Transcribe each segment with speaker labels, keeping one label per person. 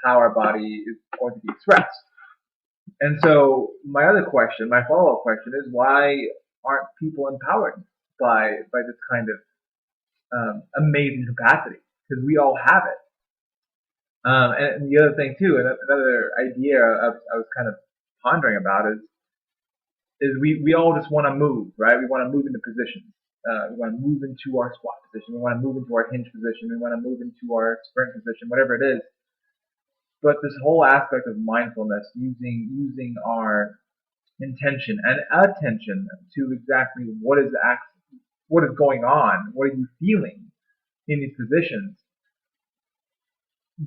Speaker 1: how our body is going to be expressed. And so my other question, my follow-up question is, why aren't people empowered by this kind of amazing capacity? Because we all have it. And the other thing too, and another idea I was kind of pondering about is we all just want to move, right? We want to move into positions. We want to move into our squat position. We want to move into our hinge position. We want to move into our sprint position, whatever it is. But this whole aspect of mindfulness, using our intention and attention to exactly what is going on, what are you feeling in these positions,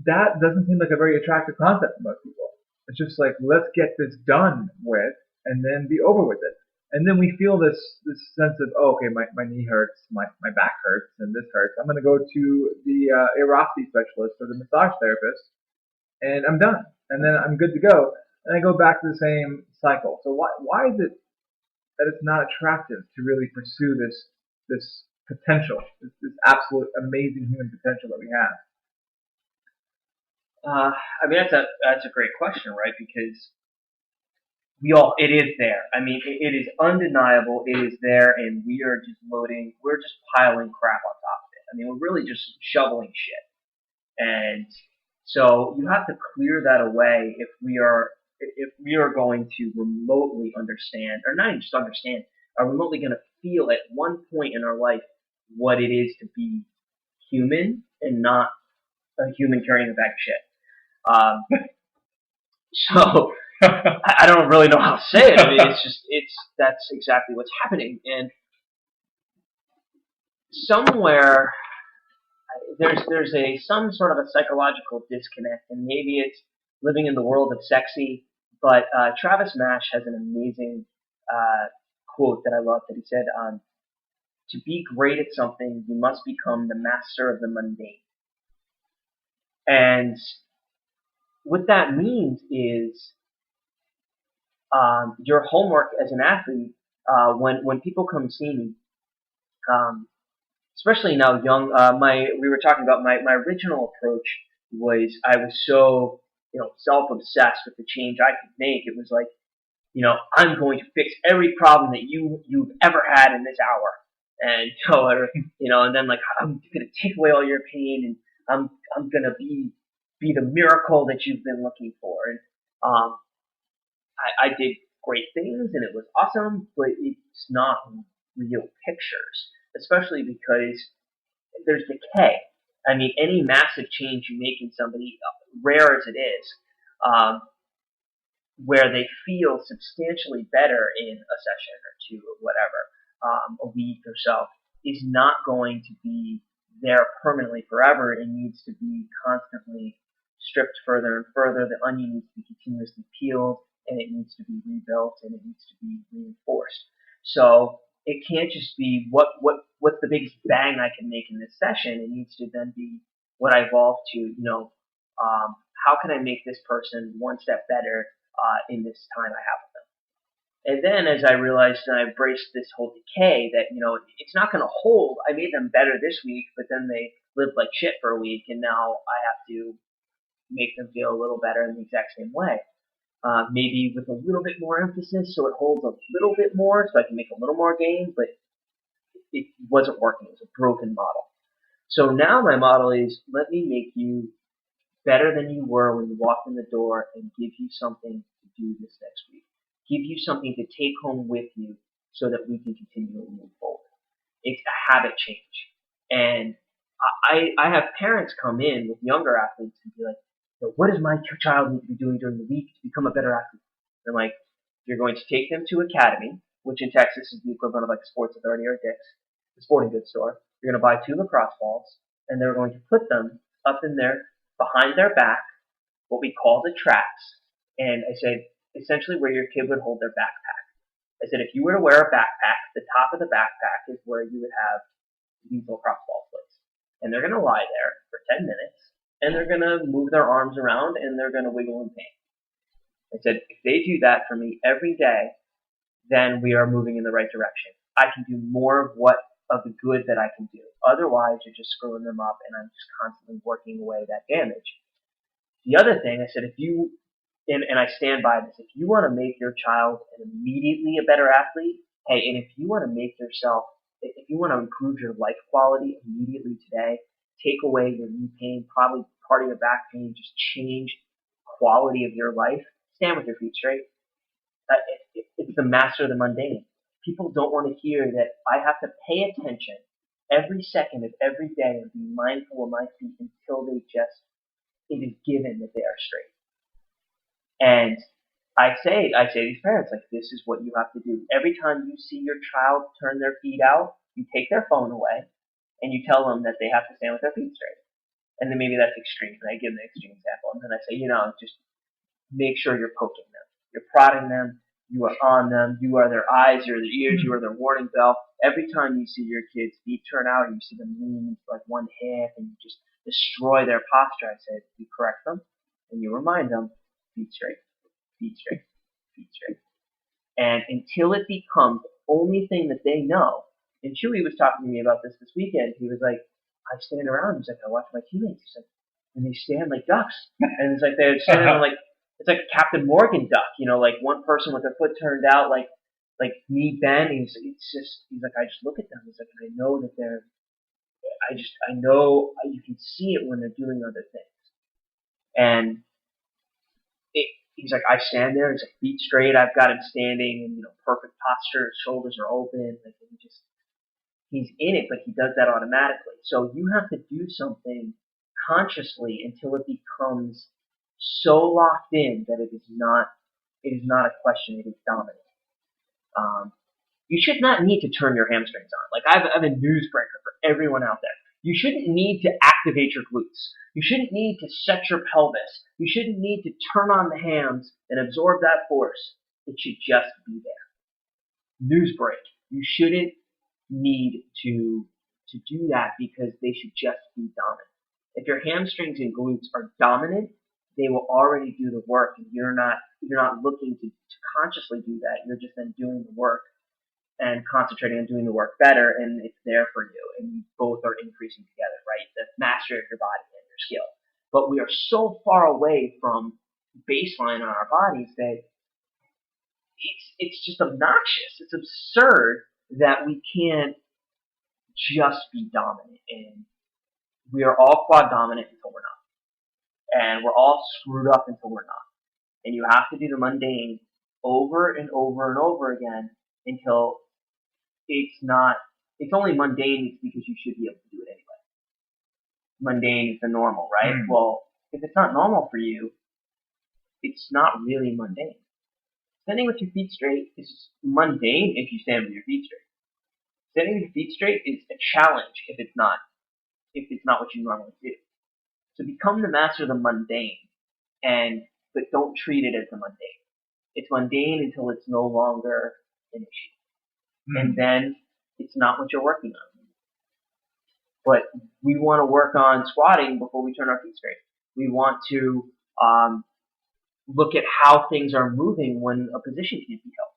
Speaker 1: that doesn't seem like a very attractive concept to most people. It's just like, let's get this done with and then be over with it. And then we feel this sense of, oh, okay, my knee hurts, my back hurts, and this hurts. I'm going to go to the erostomy specialist or the massage therapist, and I'm done. And then I'm good to go. And I go back to the same cycle. So why is it that it's not attractive to really pursue this potential, this absolute amazing human potential that we have?
Speaker 2: I mean, that's a great question, right? Because it is there. I mean, it is undeniable. It is there, and we're just piling crap on top of it. I mean, we're really just shoveling shit. And so you have to clear that away if we are going to remotely understand, or not even just understand, are remotely going to feel at one point in our life what it is to be human and not a human carrying a bag of shit. So I don't really know how to say it. I mean, that's exactly what's happening. And somewhere there's some sort of a psychological disconnect, and maybe it's living in the world of sexy. But Travis Mash has an amazing quote that I love that he said, "To be great at something, you must become the master of the mundane." And what that means is your homework as an athlete. When people come see me, especially now young, we were talking about my original approach was I was so self-obsessed with the change I could make. It was like, I'm going to fix every problem that you've ever had in this hour, and and then like I'm gonna take away all your pain, and I'm gonna be the miracle that you've been looking for. And I did great things, and it was awesome, but it's not real pictures, especially because there's decay. I mean, any massive change you make in somebody, rare as it is, where they feel substantially better in a session or two or whatever, a week or so, is not going to be there permanently forever. It needs to be constantly stripped further and further. The onion needs to be continuously peeled, and it needs to be rebuilt, and it needs to be reinforced. So it can't just be what's the biggest bang I can make in this session. It needs to then be what I evolve to, how can I make this person one step better in this time I have with them. And then as I realized and I embraced this whole decay that, it's not going to hold. I made them better this week, but then they lived like shit for a week, and now I have to make them feel a little better in the exact same way. Maybe with a little bit more emphasis so it holds a little bit more so I can make a little more gain, but it wasn't working. It was a broken model. So now my model is, let me make you better than you were when you walked in the door and give you something to do this next week. Give you something to take home with you so that we can continue to move forward. It's a habit change. And I have parents come in with younger athletes and be like, what does my child need to be doing during the week to become a better athlete? And I'm like, you're going to take them to Academy, which in Texas is the equivalent of like Sports Authority or Dick's, the sporting goods store. You're going to buy 2 lacrosse balls, and they're going to put them up in there, behind their back, what we call the tracks. And I said, essentially where your kid would hold their backpack. I said, if you were to wear a backpack, the top of the backpack is where you would have these lacrosse balls placed. And they're going to lie there for 10 minutes, and they're going to move their arms around, and they're going to wiggle in pain. I said, if they do that for me every day, then we are moving in the right direction. I can do more of the good that I can do. Otherwise, you're just screwing them up, and I'm just constantly working away that damage. The other thing, I said, and I stand by this, if you want to make your child immediately a better athlete, hey, and if you want to make yourself, if you want to improve your life quality immediately today, take away your knee pain, probably part of your back pain, just change quality of your life, stand with your feet straight. It's the master of the mundane. People don't want to hear that I have to pay attention every second of every day and be mindful of my feet until it is given that they are straight. And I say to these parents, like, this is what you have to do. Every time you see your child turn their feet out, you take their phone away and you tell them that they have to stand with their feet straight. And then maybe that's extreme, and I give them an extreme example. And then I say, just make sure you're poking them. You're prodding them. You are on them. You are their eyes. You're their ears. You are their warning bell. Every time you see your kids' feet turn out and you see them lean like one hip and you just destroy their posture, I say, you correct them and you remind them, feet straight, feet straight, feet straight. And until it becomes the only thing that they know, and Chewy was talking to me about this weekend. He was like, I stand around. He's like, I watch my teammates. He's like, and they stand like ducks. And it's like they're standing on like, it's like a Captain Morgan duck, like one person with their foot turned out, like knee bent. He's like, I just look at them. He's like, and I know that I know you can see it when they're doing other things. And he's like, I stand there. He's like, feet straight. I've got him standing in, perfect posture. His shoulders are open. Like he's in it, but he does that automatically. So you have to do something consciously until it becomes so locked in that it is not a question, it is dominant. You should not need to turn your hamstrings on. Like I have a newsbreaker for everyone out there. You shouldn't need to activate your glutes. You shouldn't need to set your pelvis. You shouldn't need to turn on the hams and absorb that force. It should just be there. Newsbreak. You shouldn't need to do that because they should just be dominant. If your hamstrings and glutes are dominant, they will already do the work, and you're not looking to consciously do that. You're just then doing the work and concentrating on doing the work better, and it's there for you, and you both are increasing together, right? The mastery of your body and your skill. But we are so far away from baseline on our bodies that it's just obnoxious. It's absurd that we can't just be dominant, and we are all quad dominant until we're not. And we're all screwed up until we're not. And you have to do the mundane over and over and over again until it's only mundane because you should be able to do it anyway. Mundane is the normal, right? Mm. Well, if it's not normal for you, it's not really mundane. Standing with your feet straight is mundane if you stand with your feet straight. Standing with your feet straight is a challenge if it's not what you normally do. So become the master of the mundane, but don't treat it as the mundane. It's mundane until it's no longer an issue. And then it's not what you're working on. But we want to work on squatting before we turn our feet straight. We want to look at how things are moving when a position can't be held.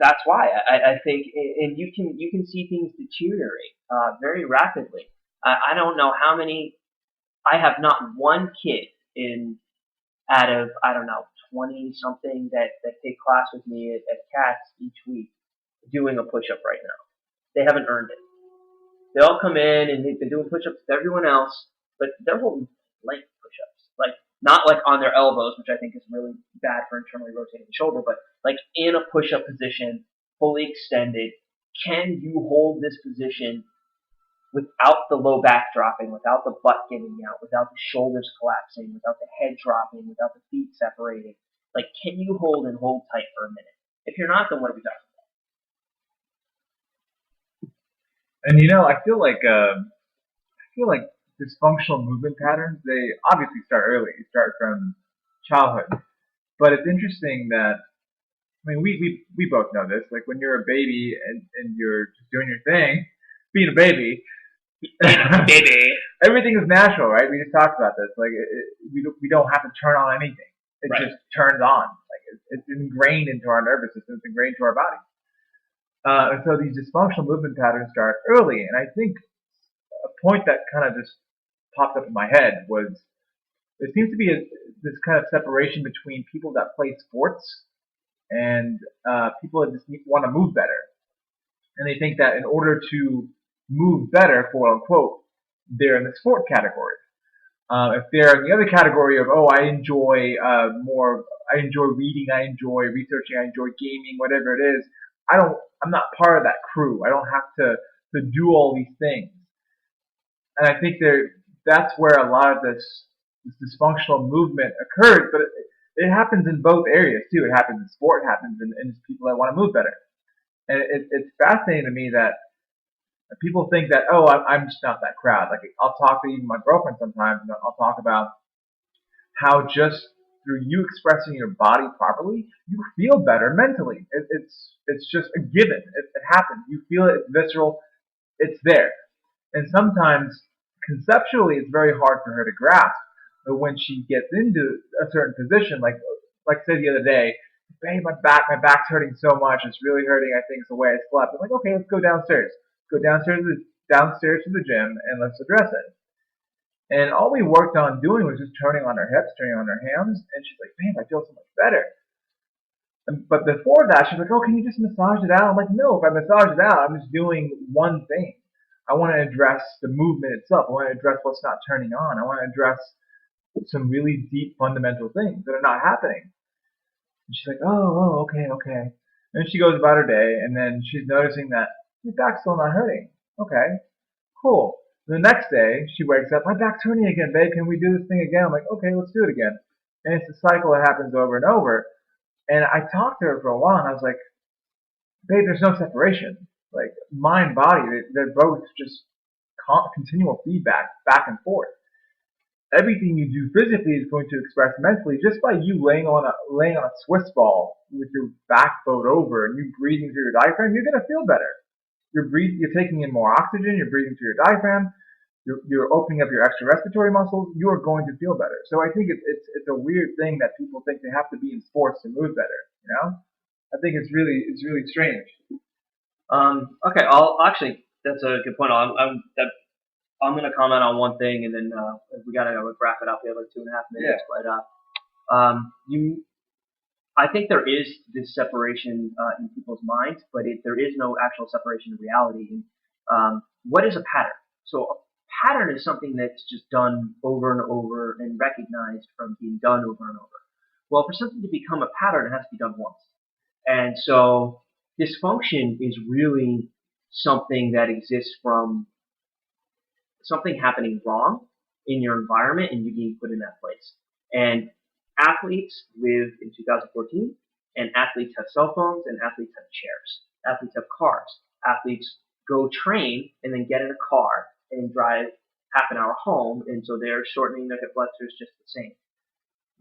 Speaker 2: That's why I think, and you can see things deteriorate very rapidly. I don't know how many. I have not one kid out of 20 something that take class with me at CATS each week doing a push-up right now. They haven't earned it. They all come in and they've been doing push-ups with everyone else, but they're holding plank push-ups, like not like on their elbows, which I think is really bad for internally rotating the shoulder, but like in a push-up position, fully extended. Can you hold this position without the low back dropping, without the butt giving out, without the shoulders collapsing, without the head dropping, without the feet separating? Like, can you hold tight for a minute? If you're not, then what are we talking
Speaker 1: about? And I feel like dysfunctional movement patterns, they obviously start early. You start from childhood. But it's interesting that, we both know this. Like when you're a baby and you're just doing your thing, being a baby, everything is natural, right? We just talked about this. Like we don't have to turn on anything. It just turns on. Like it's ingrained into our nervous system. It's ingrained into our body. And so these dysfunctional movement patterns start early. And I think a point that kind of just popped up in my head was there seems to be this kind of separation between people that play sports and people that just want to move better. And they think that in order to move better, quote unquote, they're in the sport category. If they're in the other category of, oh, I enjoy I enjoy reading, I enjoy researching, I enjoy gaming, whatever it is, I'm not part of that crew. I don't have to do all these things. And I think that's where a lot of this dysfunctional movement occurs, but it happens in both areas too. It happens in sport, it happens in people that want to move better. And it's fascinating to me that people think that, oh, I'm just not that crowd. Like, I'll talk to even my girlfriend sometimes, and I'll talk about how just through you expressing your body properly, you feel better mentally. It's just a given. It happens. You feel it. It's visceral. It's there. And sometimes conceptually, it's very hard for her to grasp. But when she gets into a certain position, like say the other day, babe, my back's hurting so much. It's really hurting. I think it's the way I slept. I'm like, okay, let's go downstairs. Go downstairs to the gym and let's address it. And all we worked on doing was just turning on her hips, turning on her hams, and she's like, babe, I feel so much better. But before that, she's like, oh, can you just massage it out? I'm like, no, if I massage it out, I'm just doing one thing. I want to address the movement itself. I want to address what's not turning on. I want to address some really deep fundamental things that are not happening. And she's like, oh, okay. And she goes about her day, and then she's noticing that your back's still not hurting. Okay, cool. And the next day, she wakes up, my back's hurting again, babe. Can we do this thing again? I'm like, okay, let's do it again. And it's a cycle that happens over and over. And I talked to her for a while, and I was like, babe, there's no separation. Like, mind, body, they're both just continual feedback, back and forth. Everything you do physically is going to express mentally just by you laying on a Swiss ball with your back bowed over and you breathing through your diaphragm. You're gonna feel better. You're taking in more oxygen. You're breathing through your diaphragm. You're opening up your extra respiratory muscles. You are going to feel better. So I think it's a weird thing that people think they have to be in sports to move better. You know, I think it's really strange.
Speaker 2: Okay, I'll actually. That's a good point. I'm going to comment on one thing, and then we got to wrap it up. We have like 2.5 minutes.
Speaker 1: Yeah.
Speaker 2: But I think there is this separation in people's minds, but there is no actual separation in reality. And what is a pattern? So a pattern is something that's just done over and over and recognized from being done over and over. Well, for something to become a pattern, it has to be done once. And so dysfunction is really something that exists from something happening wrong in your environment and you being put in that place. And athletes live in 2014, and athletes have cell phones, and athletes have chairs. Athletes have cars. Athletes go train and then get in a car and drive half an hour home, and so they're shortening their hip flexors just the same.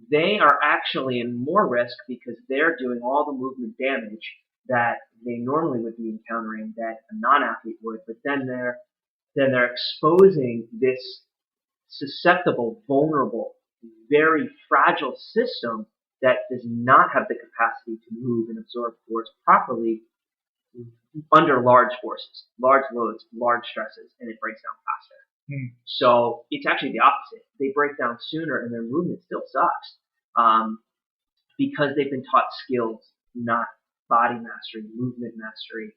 Speaker 2: They are actually in more risk because they're doing all the movement damage that they normally would be encountering that a non-athlete would, but then they're exposing this susceptible, vulnerable, very fragile system that does not have the capacity to move and absorb force properly under large forces, large loads, large stresses, and it breaks down faster. So it's actually the opposite. They break down sooner and their movement still sucks because they've been taught skills, not body mastery, movement mastery.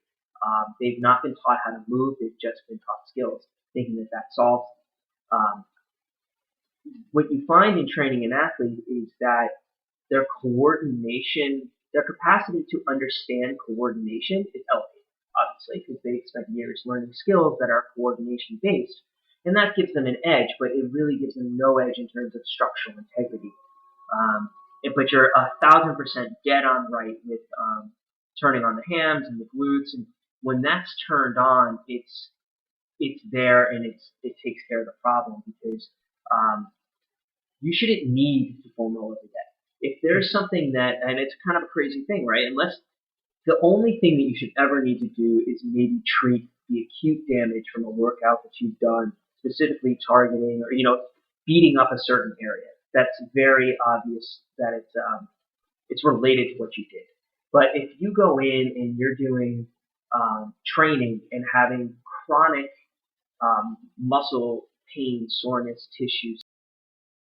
Speaker 2: They've not been taught how to move. They've just been taught skills, thinking that solves it. What you find in training an athlete is that their coordination, their capacity to understand coordination is elevated, obviously, because they spent years learning skills that are coordination based. And that gives them an edge, but it really gives them no edge in terms of structural integrity. But you're 1,000% dead on right with turning on the hams and the glutes. And when that's turned on, it's there and it takes care of the problem because you shouldn't need to foam roll every day. If there's something and it's kind of a crazy thing, right? Unless the only thing that you should ever need to do is maybe treat the acute damage from a workout that you've done, specifically targeting or, beating up a certain area. That's very obvious that it's related to what you did. But if you go in and you're doing training and having chronic muscle pain, soreness, tissue,